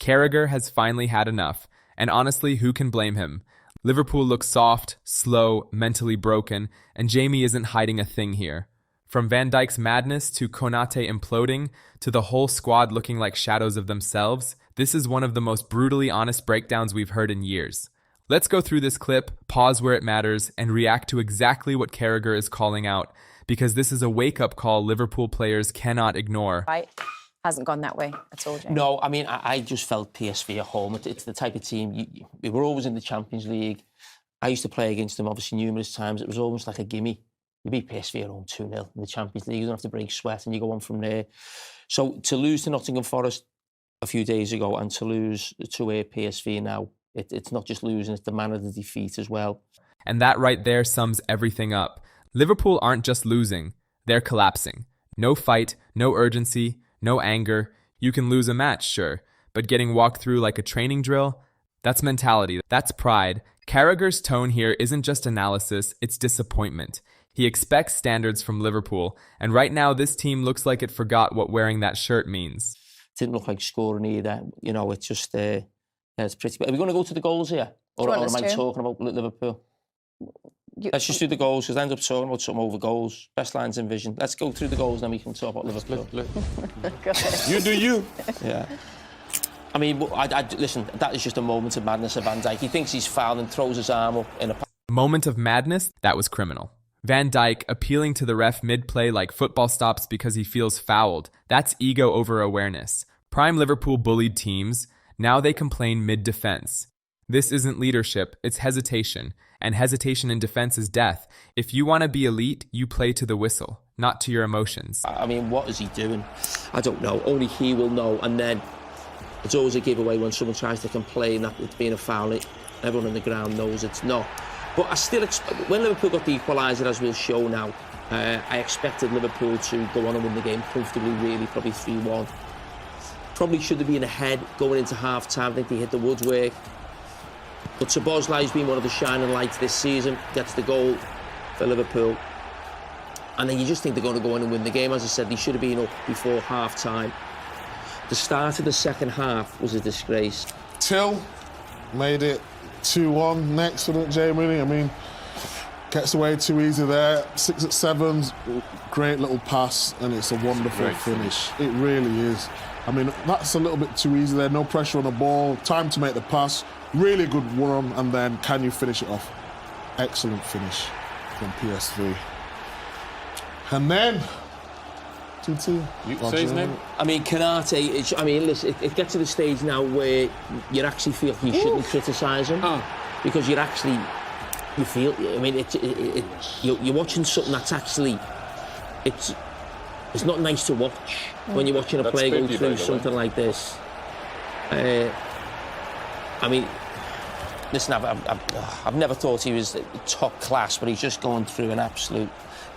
Carragher has finally had enough, and honestly, who can blame him? Liverpool looks soft, slow, mentally broken, and Jamie isn't hiding a thing here. From Van Dijk's madness to Konaté imploding to the whole squad looking like shadows of themselves, this is one of the most brutally honest breakdowns we've heard in years. Let's go through this clip, pause where it matters, and react to exactly what Carragher is calling out, because this is a wake-up call Liverpool players cannot ignore. Right. Hasn't gone that way at all, Jamie. No, I mean, I just felt PSV at home. It's the type of team, we were always in the Champions League. I used to play against them, obviously, numerous times. It was almost like a gimme. You beat PSV at home 2-0 in the Champions League. You don't have to break sweat and you go on from there. So to lose to Nottingham Forest a few days ago and to lose to PSV now, it's not just losing, it's the manner of the defeat as well. And that right there sums everything up. Liverpool aren't just losing, they're collapsing. No fight, no urgency, no anger. You can lose a match, sure, but getting walked through like a training drill? That's mentality, that's pride. Carragher's tone here isn't just analysis, it's disappointment. He expects standards from Liverpool, and right now this team looks like it forgot what wearing that shirt means. Didn't look like scoring either. You know, it's just, yeah, it's pretty... Are we going to go to the goals here? Or am I talking about Liverpool? Let's just do the goals, because I end up talking about something over goals. Best lines in vision. Let's go through the goals, then we can talk about Liverpool. You do you. Yeah. I mean, listen, that is just a moment of madness of Van Dijk. He thinks he's fouled and throws his arm up in a... Moment of madness? That was criminal. Van Dijk appealing to the ref mid-play like football stops because he feels fouled. That's ego over awareness. Prime Liverpool bullied teams. Now they complain mid-defense. This isn't leadership, it's hesitation. And hesitation in defense is death. If you want to be elite, you play to the whistle, not to your emotions. I mean, what is he doing? I don't know. Only he will know. And then it's always a giveaway when someone tries to complain that it's being a foul. Everyone on the ground knows it's not. But I still expect, when Liverpool got the equaliser, as we'll show now, I expected Liverpool to go on and win the game comfortably, really, probably 3-1. Probably should have been ahead going into half-time. I think they hit the woodwork. But Szoboszlai's been one of the shining lights this season, gets the goal for Liverpool. And then you just think they're going to go on and win the game. As I said, they should have been up before half-time. The start of the second half was a disgrace. Till made it 2-1 next, wasn't it, Jamie? I mean, gets away too easy there. 6 at 7's, great little pass, and it's a wonderful finish. It really is. I mean, that's a little bit too easy there. No pressure on the ball. Time to make the pass. Really good run, and then can you finish it off? Excellent finish from PSV. And then 2-2. You say his name? I mean, Konaté, I mean, listen, it gets to the stage now where you actually feel you shouldn't criticise him. Because you're actually, you feel, I mean, you're watching something that's actually, it's not nice to watch when you're watching a player go through something like this. I mean, listen, I've never thought he was top class, but he's just going through an absolute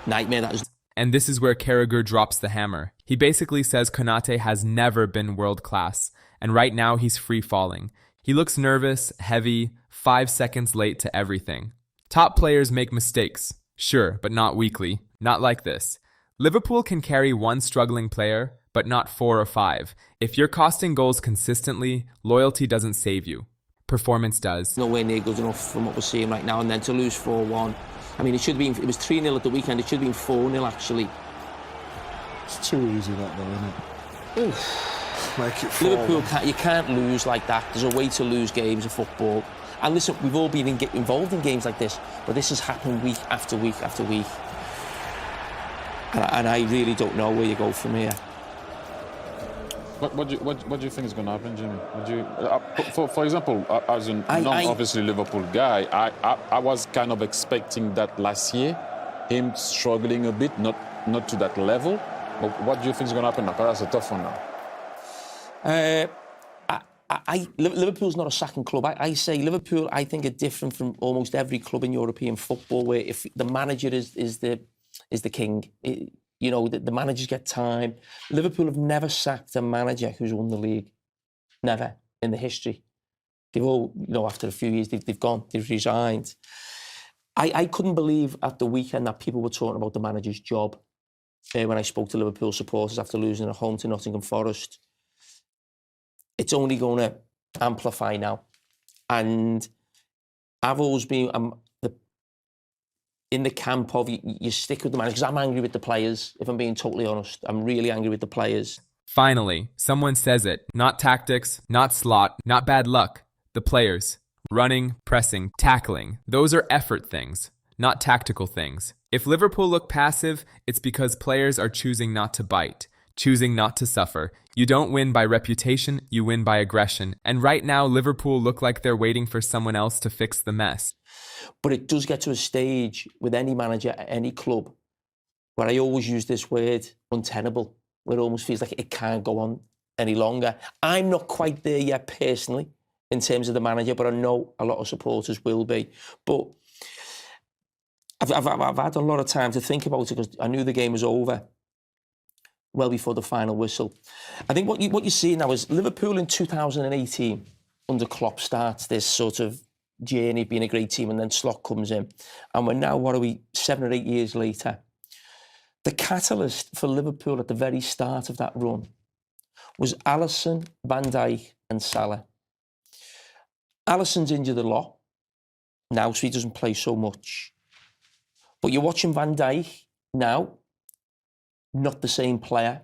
nightmare. And this is where Carragher drops the hammer. He basically says Konaté has never been world class, and right now he's free falling. He looks nervous, heavy, 5 seconds late to everything. Top players make mistakes, sure, but not weekly, not like this. Liverpool can carry one struggling player, but not 4 or 5. If you're costing goals consistently, loyalty doesn't save you. Performance does. Nowhere near good enough from what we're seeing right now, and then to lose 4-1. I mean, it was 3-0 at the weekend. It should have been 4-0, actually. It's too easy, that, though, isn't it? Make it 4-1. Liverpool, you can't lose like that. There's a way to lose games of football. And listen, we've all been involved in games like this, but this has happened week after week after week. And I really don't know where you go from here. What do you think is going to happen, Jimmy? Would you, for example, as a non-obviously Liverpool guy, I was kind of expecting that last year, him struggling a bit, not to that level. But what do you think is going to happen now? Because that's a tough one now. Liverpool's not a sacking club. I say Liverpool, I think, are different from almost every club in European football, where if the manager is the king. You know, the managers get time. Liverpool have never sacked a manager who's won the league. Never in the history. They've all, you know, after a few years, they've gone, they've resigned. I couldn't believe at the weekend that people were talking about the manager's job when I spoke to Liverpool supporters after losing at home to Nottingham Forest. it's only going to amplify now. And I've always been in the camp of you stick with the manager, because I'm angry with the players, if I'm being totally honest. I'm really angry with the players. Finally, someone says it. Not tactics, not slot, not bad luck. The players. Running, pressing, tackling. Those are effort things, not tactical things. If Liverpool look passive, it's because players are choosing not to bite, choosing not to suffer. You don't win by reputation, you win by aggression. And right now, Liverpool look like they're waiting for someone else to fix the mess. But it does get to a stage with any manager at any club where I always use this word, untenable, where it almost feels like it can't go on any longer. I'm not quite there yet personally in terms of the manager, but I know a lot of supporters will be. But I've had a lot of time to think about it because I knew the game was over well before the final whistle. I think what you see now is Liverpool in 2018 under Klopp starts this sort of journey of being a great team, and then Slot comes in. And we're now, 7 or 8 years later. The catalyst for Liverpool at the very start of that run was Alisson, Van Dijk and Salah. Alisson's injured a lot now, so he doesn't play so much. But you're watching Van Dijk now, not the same player.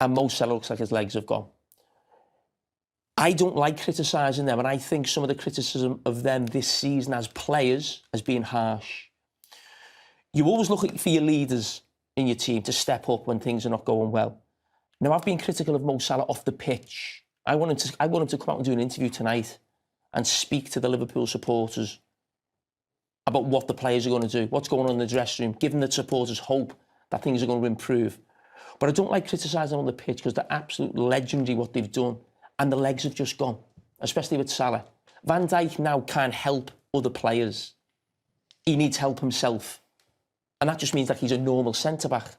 And Mo Salah looks like his legs have gone. I don't like criticising them, and I think some of the criticism of them this season as players has been harsh. You always look for your leaders in your team to step up when things are not going well. Now, I've been critical of Mo Salah off the pitch. I want him to come out and do an interview tonight and speak to the Liverpool supporters about what the players are going to do, what's going on in the dressing room, giving the supporters hope that things are going to improve. But I don't like criticising them on the pitch because they're absolutely legendary what they've done, and the legs have just gone, especially with Salah. Van Dijk now can't help other players. He needs help himself. And that just means that he's a normal centre-back,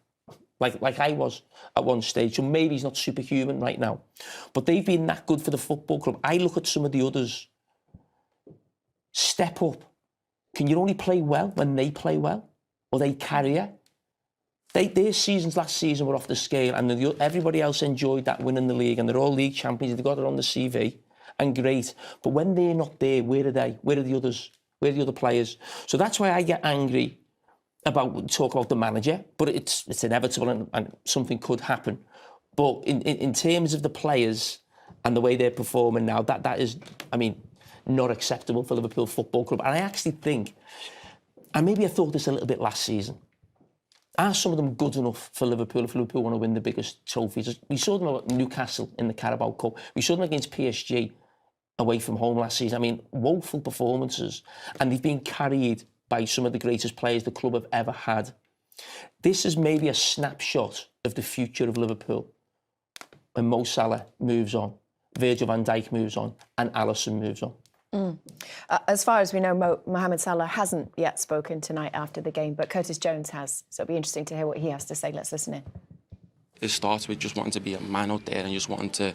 like I was at one stage. So maybe he's not superhuman right now. But they've been that good for the football club. I look at some of the others. Step up. Can you only play well when they play well? Or they carry you? Their seasons last season were off the scale, and everybody else enjoyed that winning the league, and they're all league champions. They've got it on the CV, and great. But when they're not there, where are they? Where are the others? Where are the other players? So that's why I get angry talk about the manager, but it's inevitable and something could happen. But in terms of the players and the way they're performing now, that is, not acceptable for Liverpool Football Club. And I actually think, and maybe I thought this a little bit last season, are some of them good enough for Liverpool if Liverpool want to win the biggest trophies? We saw them at Newcastle in the Carabao Cup. We saw them against PSG away from home last season. Woeful performances. And they've been carried by some of the greatest players the club have ever had. This is maybe a snapshot of the future of Liverpool when Mo Salah moves on, Virgil van Dijk moves on, and Alisson moves on. As far as we know, Mohamed Salah hasn't yet spoken tonight after the game, but Curtis Jones has. So it'll be interesting to hear what he has to say. Let's listen in. It starts with just wanting to be a man out there and just wanting to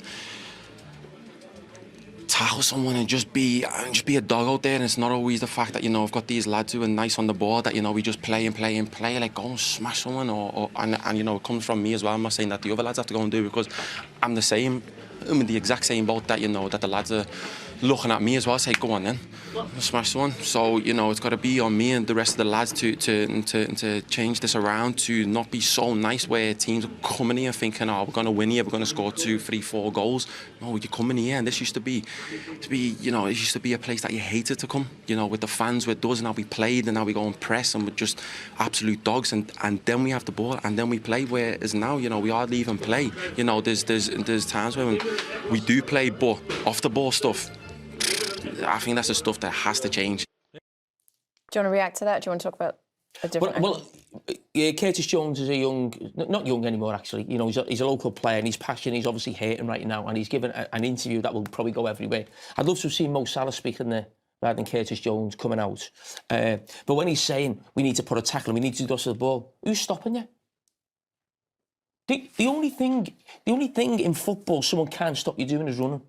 tackle someone and just be a dog out there. And it's not always the fact that, I've got these lads who are nice on the ball that, we just play, like go and smash someone and it comes from me as well. I'm not saying that the other lads have to go and do it, because I'm the same. I'm in the exact same boat that, that the lads are looking at me as well, say, go on then, smash someone. So, it's got to be on me and the rest of the lads to change this around, to not be so nice where teams are coming here thinking, we're going to win here, we're going to score 2, 3, 4 goals. No, you come in here, and this used to be, it used to be a place that you hated to come, with the fans with us, and how we played, and how we go and press, and we're just absolute dogs, and then we have the ball, and then we play, whereas now, we hardly even play. There's times when we do play, but off the ball stuff, I think that's the stuff that has to change. Do you want to react to that? Do you want to talk about a different angle? Curtis Jones is not young anymore, actually. He's a local player, and he's passionate. He's obviously hating right now, and he's given an interview that will probably go everywhere. I'd love to have seen Mo Salah speaking there rather than Curtis Jones coming out. But when he's saying we need to put a tackle, we need to do to the ball, who's stopping you? The only thing in football someone can't stop you doing is running.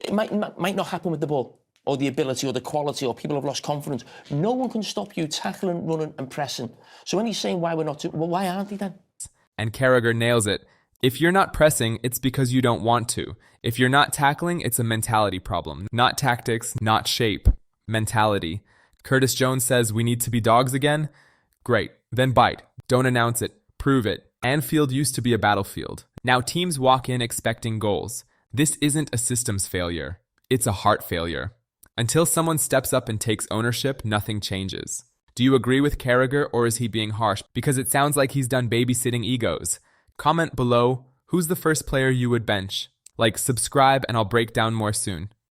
It might not happen with the ball, or the ability, or the quality, or people have lost confidence. No one can stop you tackling, running and pressing. So when he's saying why we're not doing, well, why aren't they then? And Carragher nails it. If you're not pressing, it's because you don't want to. If you're not tackling, it's a mentality problem. Not tactics, not shape. Mentality. Curtis Jones says we need to be dogs again? Great. Then bite. Don't announce it. Prove it. Anfield used to be a battlefield. Now teams walk in expecting goals. This isn't a systems failure. It's a heart failure. Until someone steps up and takes ownership, nothing changes. Do you agree with Carragher, or is he being harsh? Because it sounds like he's done babysitting egos. Comment below, who's the first player you would bench? Like, subscribe, and I'll break down more soon.